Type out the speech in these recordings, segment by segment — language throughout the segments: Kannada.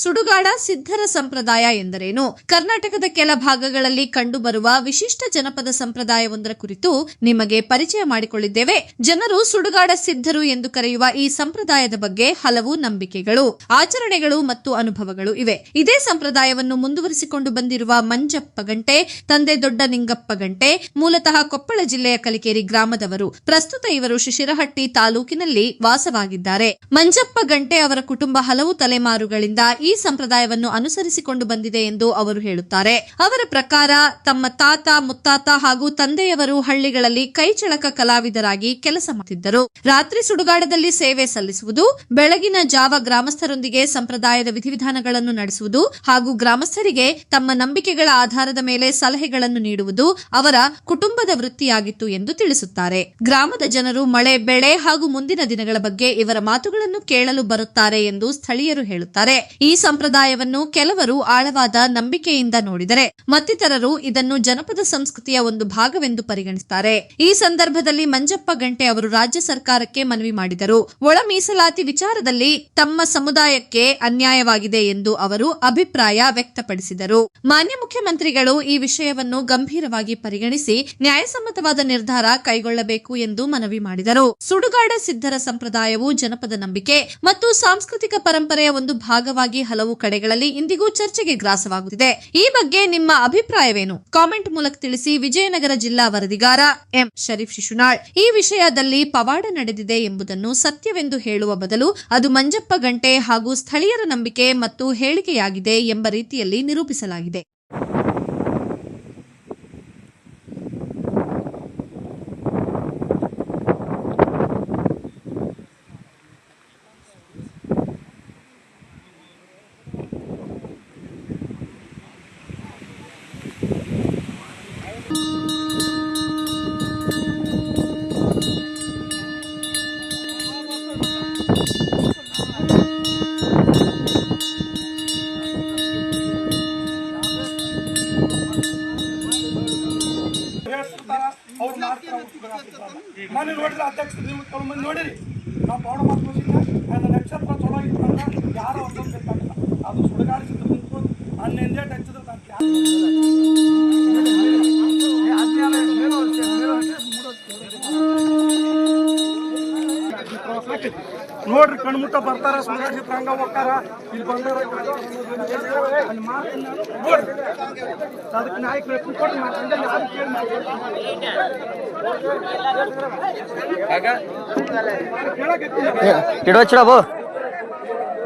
ಸುಡುಗಾಡ ಸಿದ್ಧರ ಸಂಪ್ರದಾಯ ಎಂದರೇನು? ಕರ್ನಾಟಕದ ಕೆಲ ಭಾಗಗಳಲ್ಲಿ ಕಂಡುಬರುವ ವಿಶಿಷ್ಟ ಜನಪದ ಸಂಪ್ರದಾಯವೊಂದರ ಕುರಿತು ನಿಮಗೆ ಪರಿಚಯ ಮಾಡಿಕೊಳ್ಳಿದ್ದೇವೆ. ಜನರು ಸುಡುಗಾಡ ಸಿದ್ಧರು ಎಂದು ಕರೆಯುವ ಈ ಸಂಪ್ರದಾಯದ ಬಗ್ಗೆ ಹಲವು ನಂಬಿಕೆಗಳು, ಆಚರಣೆಗಳು ಮತ್ತು ಅನುಭವಗಳು ಇವೆ. ಇದೇ ಸಂಪ್ರದಾಯವನ್ನು ಮುಂದುವರಿಸಿಕೊಂಡು ಬಂದಿರುವ ಮಂಜಪ್ಪ ಗಂಟೆ ತಂದೆ ದೊಡ್ಡ ನಿಂಗಪ್ಪ ಗಂಟೆ ಮೂಲತಃ ಕೊಪ್ಪಳ ಜಿಲ್ಲೆಯ ಕಲಿಕೇರಿ ಗ್ರಾಮದವರು. ಪ್ರಸ್ತುತ ಇವರು ಶಿಶಿರಹಟ್ಟಿ ತಾಲೂಕಿನಲ್ಲಿ ವಾಸವಾಗಿದ್ದಾರೆ. ಮಂಜಪ್ಪ ಗಂಟೆ ಅವರ ಕುಟುಂಬ ಹಲವು ತಲೆಮಾರುಗಳಿಂದ ಈ ಸಂಪ್ರದಾಯವನ್ನು ಅನುಸರಿಸಿಕೊಂಡು ಬಂದಿದೆ ಎಂದು ಅವರು ಹೇಳುತ್ತಾರೆ. ಅವರ ಪ್ರಕಾರ ತಮ್ಮ ತಾತ, ಮುತ್ತಾತ ಹಾಗೂ ತಂದೆಯವರು ಹಳ್ಳಿಗಳಲ್ಲಿ ಕೈಚಳಕ ಕಲಾವಿದರಾಗಿ ಕೆಲಸ ಮಾಡುತ್ತಿದ್ದರು. ರಾತ್ರಿ ಸುಡುಗಾಡದಲ್ಲಿ ಸೇವೆ ಸಲ್ಲಿಸುವುದು, ಬೆಳಗಿನ ಜಾವ ಗ್ರಾಮಸ್ಥರೊಂದಿಗೆ ಸಂಪ್ರದಾಯದ ವಿಧಿವಿಧಾನಗಳನ್ನು ನಡೆಸುವುದು ಹಾಗೂ ಗ್ರಾಮಸ್ಥರಿಗೆ ತಮ್ಮ ನಂಬಿಕೆಗಳ ಆಧಾರದ ಮೇಲೆ ಸಲಹೆಗಳನ್ನು ನೀಡುವುದು ಅವರ ಕುಟುಂಬದ ವೃತ್ತಿಯಾಗಿತ್ತು ಎಂದು ತಿಳಿಸುತ್ತಾರೆ. ಗ್ರಾಮದ ಜನರು ಮಳೆ, ಬೆಳೆ ಹಾಗೂ ಮುಂದಿನ ದಿನಗಳ ಬಗ್ಗೆ ಇವರ ಮಾತುಗಳನ್ನು ಕೇಳಲು ಬರುತ್ತಾರೆ ಎಂದು ಸ್ಥಳೀಯರು ಹೇಳುತ್ತಾರೆ. ಈ ಸಂಪ್ರದಾಯವನ್ನು ಕೆಲವರು ಆಳವಾದ ನಂಬಿಕೆಯಿಂದ ನೋಡಿದರೆ ಮತ್ತಿತರರು ಇದನ್ನು ಜನಪದ ಸಂಸ್ಕೃತಿಯ ಒಂದು ಭಾಗವೆಂದು ಪರಿಗಣಿಸುತ್ತಾರೆ. ಈ ಸಂದರ್ಭದಲ್ಲಿ ಮಂಜಪ್ಪ ಗಂಟೆ ಅವರು ರಾಜ್ಯ ಸರ್ಕಾರಕ್ಕೆ ಮನವಿ ಮಾಡಿದರು. ಒಳ ಮೀಸಲಾತಿ ವಿಚಾರದಲ್ಲಿ ತಮ್ಮ ಸಮುದಾಯಕ್ಕೆ ಅನ್ಯಾಯವಾಗಿದೆ ಎಂದು ಅವರು ಅಭಿಪ್ರಾಯ ವ್ಯಕ್ತಪಡಿಸಿದರು. ಮಾನ್ಯ ಮುಖ್ಯಮಂತ್ರಿಗಳು ಈ ವಿಷಯವನ್ನು ಗಂಭೀರವಾಗಿ ಪರಿಗಣಿಸಿ ನ್ಯಾಯಸಮ್ಮತವಾದ ನಿರ್ಧಾರ ಕೈಗೊಳ್ಳಬೇಕು ಎಂದು ಮನವಿ ಮಾಡಿದರು. ಸುಡುಗಾಡ ಸಿದ್ಧರ ಸಂಪ್ರದಾಯವು ಜನಪದ ನಂಬಿಕೆ ಮತ್ತು ಸಾಂಸ್ಕೃತಿಕ ಪರಂಪರೆಯ ಒಂದು ಭಾಗವಾಗಿ ಹಲವು ಕಡೆಗಳಲ್ಲಿ ಇಂದಿಗೂ ಚರ್ಚೆಗೆ ಗ್ರಾಸವಾಗುತ್ತಿದೆ. ಈ ಬಗ್ಗೆ ನಿಮ್ಮ ಅಭಿಪ್ರಾಯವೇನು? ಕಾಮೆಂಟ್ ಮೂಲಕ ತಿಳಿಸಿ. ವಿಜಯನಗರ ಜಿಲ್ಲಾ ವರದಿಗಾರ ಎಂ ಶರೀಫ್ ಶಿಶುನಾಳ್. ಈ ವಿಷಯದಲ್ಲಿ ಪವಾಡ ನಡೆದಿದೆ ಎಂಬುದನ್ನು ಸತ್ಯವೆಂದು ಹೇಳುವ ಬದಲು ಅದು ಮಂಜಪ್ಪ ಗಂಟೆ ಹಾಗೂ ಸ್ಥಳೀಯರ ನಂಬಿಕೆ ಮತ್ತು ಹೇಳಿಕೆಯಾಗಿದೆ ಎಂಬ ರೀತಿಯಲ್ಲಿ ನಿರೂಪಿಸಲಾಗಿದೆ. ನಾನು ನೋಡಿದ್ರೆ ಅಧ್ಯಕ್ಷ ನೀವು ಮಂದಿ ನೋಡಿರಿ, ನಾವು ಪೌಡ ಮಾತು ಅದು ನಕ್ಷತ್ರ ಚಲೋ ಇತ್ತಂದ್ರೆ ಯಾರೋ ಒಂದೊಂದು ಬೇಕಾಗಿಲ್ಲ. ಅದು ಸುಡುಗಾಡಿಸಿದ್ರು ನಿಂತು ಅನ್ನೆಂದೇಟ್ ಹಚ್ಚಿದ್ರು ನೋಡ್ರಿ, ಕಣ್ಮುಟ್ಟ ಬರ್ತಾರ, ಸುಡುಗಾಡಿಸಿದ್ರು ಹಂಗ ಹೋಗ್ತಾರ. ಇಲ್ಲಿ ಬಂದಾರ ಅಲ್ಲಿ ಮಾಡ್ತೀನಿ ನೋಡ್ರಿ, ಅದಕ್ಕೆ ನಾಯಕರು ಎಷ್ಟು ಕೊಟ್ಟು ಮಾಡ್ತೀನಿ ಯಾರು ಕೇಳಿ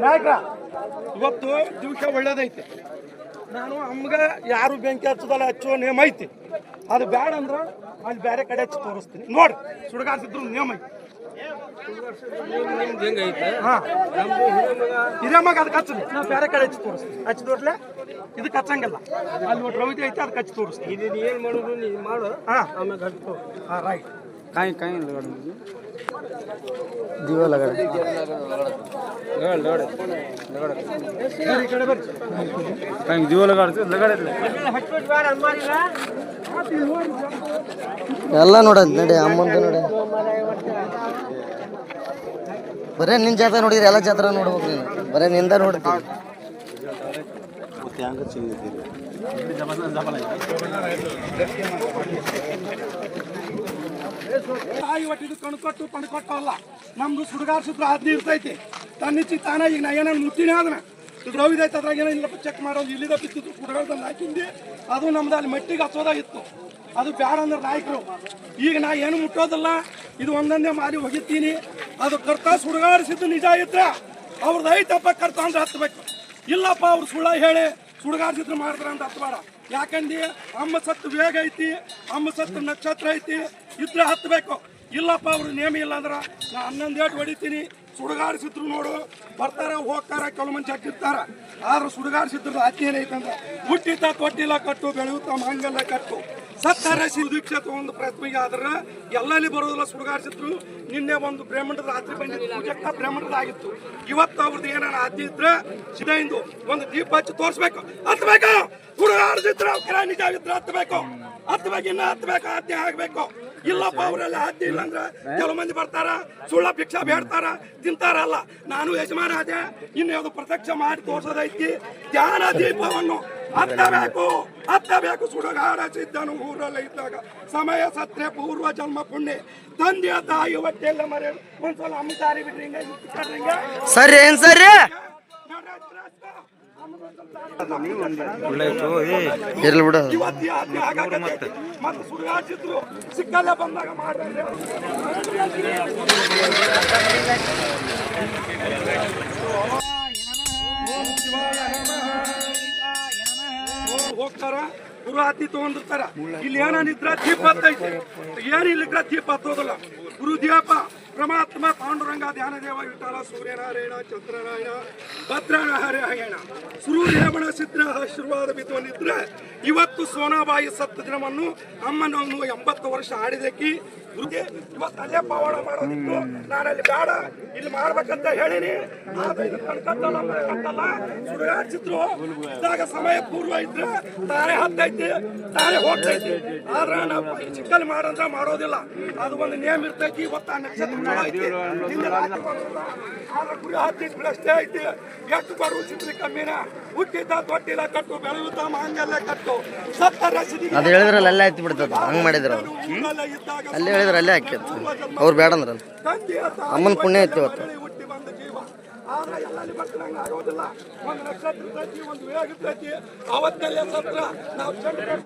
ನಾಯಕ. ಇವತ್ತು ದಿವಸ ಒಳ್ಳೇದೈತಿ. ನಾನು ಅಮ್ಗ ಯಾರು ಬೆಂಕಿ ಹಚ್ಚದಲ್ಲ ಹಚ್ಚುವ ನಿಯಮ ಐತಿ. ಅದು ಬ್ಯಾಡ ಅಂದ್ರ ಅಲ್ಲಿ ಬೇರೆ ಕಡೆ ಹಚ್ಚಿ ತೋರಿಸ್ತೀನಿ. ನೋಡ್ರಿ, ಸುಡುಗಾಡ್ಸಿದ್ರು ನಿಯಮ ಐತಿ. ಹಿರಿಯ ಮಗ ಅದಕ್ಕೆ ಹಚ್ಚಲಿ, ನಾವು ಬೇರೆ ಕಡೆ ಹಚ್ಚಿ ತೋರಿಸ್ತೀನಿ. ಹಚ್ಚಿ ತೋರ್ಸ್ಲೆ, ಇದಕ್ಕೆ ಹಚ್ಚಂಗಿಲ್ಲ. ಅಲ್ಲಿ ಒಟ್ಟು ರವಿತೆ ಐತಿ, ಅದಕ್ಕೆ ಹಚ್ಚಿ ತೋರಿಸ್ತೀನಿ. ಇದು ಏನು ಮಾಡೋದು ನೀನು ಮಾಡು. ಆಮೇಲೆ ಹಚ್ಚು. ರೈಟ್. ಕಾಯಿ ಕಾಯಿ दिवा लगा दिवा लगा ಎಲ್ಲ ನೋಡೋದು ನಡಿ. ಅಮ್ಮಂದು ನೋಡಿ, ಬರೇ ನಿನ್ನ ಜಾತ್ರೆ ನೋಡಿದ್ರೆ ಎಲ್ಲ ಜಾತ್ರೆ ನೋಡ್ಬೇಕು ನೀನು. ಬರೇ ನಿಂದ ನೋಡ್ತೀನಿ. ತಾಯಿ ಒಟ್ಟಿದ್ದು ಕಣ್ಕೊಟ್ಟು ಪಣ್ಕೊಟ್ಟು ಅಲ್ಲ, ನಮ್ದು ಸುಡುಗಾಡ್ಸಿದ್ರು ಆದ್ನಿ ಇರ್ತೈತಿ. ತನ್ನಿಚ್ಚಿ ತಾನ ಈಗ ನಾ ಏನಾರು ಮುಟ್ಟಿನೇ ಅದನ್ನ ಇದು ರವಿದೈತೆ, ಅದ್ರಾಗ ಏನೋ ಇಲ್ಲಪ್ಪ ಚೆಕ್ ಮಾಡೋದು. ಇಲ್ಲಿದ ಬಿತ್ತಿತ್ತು ಸುಡುಗಾಡ್ದಲ್ಲಿ ಹಾಕಿಂದು, ಅದು ನಮ್ದು ಅಲ್ಲಿ ಮಟ್ಟಿಗೆ ಹಚ್ಚೋದಾಗಿತ್ತು. ಅದು ಬ್ಯಾಡ ಅಂದ್ರೆ ನಾಯಕರು. ಈಗ ನಾ ಏನು ಮುಟ್ಟೋದಲ್ಲ, ಇದು ಒಂದೊಂದೇ ಮಾರಿ ಹೋಗಿತ್ತೀನಿ. ಅದು ಕರ್ತ ಸುಡುಗಾಡಿಸಿದ್ದು ನಿಜ ಇದ್ರೆ ಅವ್ರದ್ದು ಐತಪ್ಪ ಕರ್ತ ಅಂದ್ರೆ ಹತ್ಬೇಕು. ಇಲ್ಲಪ್ಪ ಅವ್ರು ಸುಳ್ಳ ಹೇಳಿ ಸುಡುಗಾಡಿಸಿದ್ರು ಮಾಡ್ತಾರ ಅಂತ ಹತ್ಬೇಡ. ಯಾಕಂದ್ರೆ ಅಮ್ಮ ಸತ್ತು ವೇಗ ಐತಿ, ಅಮ್ಮ ಸತ್ತು ನಕ್ಷತ್ರ ಐತಿ, ಇದ್ರೆ ಹತ್ಬೇಕು. ಇಲ್ಲಪ್ಪ ಅವ್ರು ನೇಮ ಇಲ್ಲ ಅಂದ್ರೆ ನಾ 11 ಏಟು ಹೊಡಿತೀನಿ. ಸುಡುಗಾಡಿಸಿದ್ರು ನೋಡು ಬರ್ತಾರ ಹೋಗ್ತಾರ, ಕೆಲವು ಮಂದಿ ಹಾಕಿರ್ತಾರ. ಆದ್ರೆ ಸುಡುಗಾಡಿಸಿದ್ರು ಅತಿ ಏನೈತಂದ್ರೆ ಹುಟ್ಟಿತ ತೊಟ್ಟಿಲ್ಲ ಕಟ್ಟು, ಬೆಳೆಯುತ್ತ ಮಂಗಲ್ಲ ಕಟ್ಟು, ಸತ್ತಾರ ದೀಕ್ಷೆ ತಗೊಂಡು ಪ್ರಯತ್ನಿಗೆ ಆದ್ರೆ ಎಲ್ಲಲ್ಲಿ ಬರೋದಿಲ್ಲ. ಸುಡುಗಾಡಿಸಿದ್ರು ನಿನ್ನೆ ಒಂದು ಬ್ರಾಹ್ಮಣದ ರಾತ್ರಿ ಬಂದಿದ್ದು ಪೂಜೆಕ್ಕ ಬ್ರಾಹ್ಮಣದ ಆಗಿತ್ತು. ಇವತ್ತು ಅವ್ರದ್ದು ಏನಾರ ಆತಿ ಇದ್ರೆ ಸಿದ್ಧೆಂದು ಒಂದು ದೀಪ ಹಚ್ಚಿ ತೋರಿಸ್ಬೇಕು, ಹತ್ಬೇಕು. ಸುಡುಗಾಡಿಸಿದ್ರು ನಿಜ ಇದ್ರೆ ಹತ್ಬೇಕು, ಹತ್ಬೇಕು, ಇನ್ನ ಹತ್ಬೇಕು, ಆಜ್ಞೆ ಆಗ್ಬೇಕು. ಇಲ್ಲಪ್ಪ ಅವರೆಲ್ಲ ಆದ್ಯ ಇಲ್ಲ ಅಂದ್ರೆ ಕೆಲವು ಮಂದಿ ಬರ್ತಾರ ಸುಳ್ಳ ಭಿಕ್ಷಾ ಬೇಡ್ತಾರ ತಿಂತಾರಲ್ಲ. ನಾನು ಯಜಮಾನ ಅದೇ ಇನ್ನು ಯಾವ್ದು ಪ್ರತ್ಯಕ್ಷ ಮಾಡಿ ತೋರ್ಸೋದೈತಿ. ಧ್ಯಾನ ದೀಪವನ್ನು ಹತ್ತಬೇಕು ಸುಡುಗಾಡ ಸಿದ್ದನು ಊರಲ್ಲ ಇದ್ದಾಗ ಸಮಯ ಸತ್ರೆ ಪೂರ್ವ ಜನ್ಮ ಪುಣ್ಯ ತಂದೆಯ ತಾಯಿ ಹೊಟ್ಟೆಲ್ಲ ಮರೆ ಒಂದ್ಸಲ ಅಮ್ಮ ದಾರಿ ಬಿಡ್ರಿ ಹಿಂಗ ಸರ್ ಏನ್ ಸರ್ ಇರ್ಲಿ ಬಿಡು. ಮತ್ತೆ ಸುಡುಗಾಡ್ಸಿದ್ರು ಸಿಕ್ಕಲ್ಲ ಬಂದಾಗ ಮಾಡ್ರಿ ಹೋಗ್ತಾರ ಗುರುಹಾತಿ ತಗೊಂಡಿರ್ತಾರ. ಇಲ್ಲಿ ಏನಿದ್ರ ದೀಪ ಹತ್ತೈತಿ, ಏನಿಲ್ಲಿದ್ರ ದೀಪ ಹತ್ತೋದಿಲ್ಲ. ಗುರು ದೀಪ ಪರಮಾತ್ಮ ಪಾಂಡುರಂಗ ಧ್ಯಾನದೇವ ವಿಠಲ ಸೂರ್ಯನಾರಾಯಣ ಚಂದ್ರನಾರಾಯಣ ಭದ್ರನಾರಾಯಣ ಸೂರ್ಯಬಣ ಸಿದ್ರ ಆಶೀರ್ವಾದ ಬಿದ್ದುವಂದಿದ್ರೆ ಇವತ್ತು ಸೋನಾಬಾಯಿ ಸತ್ತ ದಿನವನ್ನು ಅಮ್ಮನವನು 80 ವರ್ಷ ಆಡಿದಕ್ಕಿ ಇವತ್ತು ಅಲ್ಲೇ ಪವಾಡ ಮಾಡೋದಿತ್ತು. ನಾನಲ್ಲಿ ಬೇಡ ಇಲ್ಲಿ ಮಾಡ್ಬೇಕಂತ ಹೇಳಿನಿ. ಸುಡುಗಾಡ್ಸಿದ್ರು ಇದ್ದಾಗ ಸಮಯ ಪೂರ್ವ ಇದ್ರೆ ತಾರೆ ಹತ್ತೈತಿ ತಾರೆ ಹೋಗ್ತೈತಿ. ಆದ್ರೆ ನಾವು ಚಿಕ್ಕಲ್ಲಿ ಮಾಡಂದ್ರ ಮಾಡೋದಿಲ್ಲ. ಅದು ಒಂದು ನೇಮ್ ಇರ್ತೈತಿ. ಇವತ್ತು ಆ ನಕ್ಷತ್ರ ಐತಿ ಆದ್ರೆ ಗುರಿ ಹತ್ತಿ ಅಷ್ಟೇ ಐತಿ. ಎಷ್ಟು ಬರುತ್ತಿದ್ರಿ ಕಮ್ಮಿನ ಹುಟ್ಟಿದ್ದ ತೊಟ್ಟಿಲ್ಲ ಕಟ್ಟು ಬೆಳೆಯುತ್ತ ಮಾಂಗಲ್ಯ ಕಟ್ಟು ಸತ್ತರ ಅದು ಹೇಳಿದ್ರಲ್ಲ ಅಲ್ಲೇ ಹತ್ತಿ ಬಿಡ್ತದ. ಹಂಗ್ ಮಾಡಿದ್ರ ಅವ್ರು ಅಲ್ಲೇ ಹೇಳಿದ್ರ ಅಲ್ಲೇ ಹಾಕಿತ್ತು. ಅವ್ರು ಬೇಡ ಅಂದ್ರಲ್ಲ ಅಮ್ಮನ ಪುಣ್ಯ ಐತಿ ಇವತ್ತು. ಹುಟ್ಟಿ ಬಂದ ಜೀವ ಆದ್ರೆ ಎಲ್ಲಲ್ಲಿ ಬರ್ತಂಗ ಆಗೋದಿಲ್ಲ. ಒಂದು ನಕ್ಷತ್ರ ಇರ್ತೈತಿ, ಒಂದು ವೇಗ ಇರ್ತೈತಿ. ಅವತ್ತಲ್ಲೇ ಸತ್ರ ನಾವು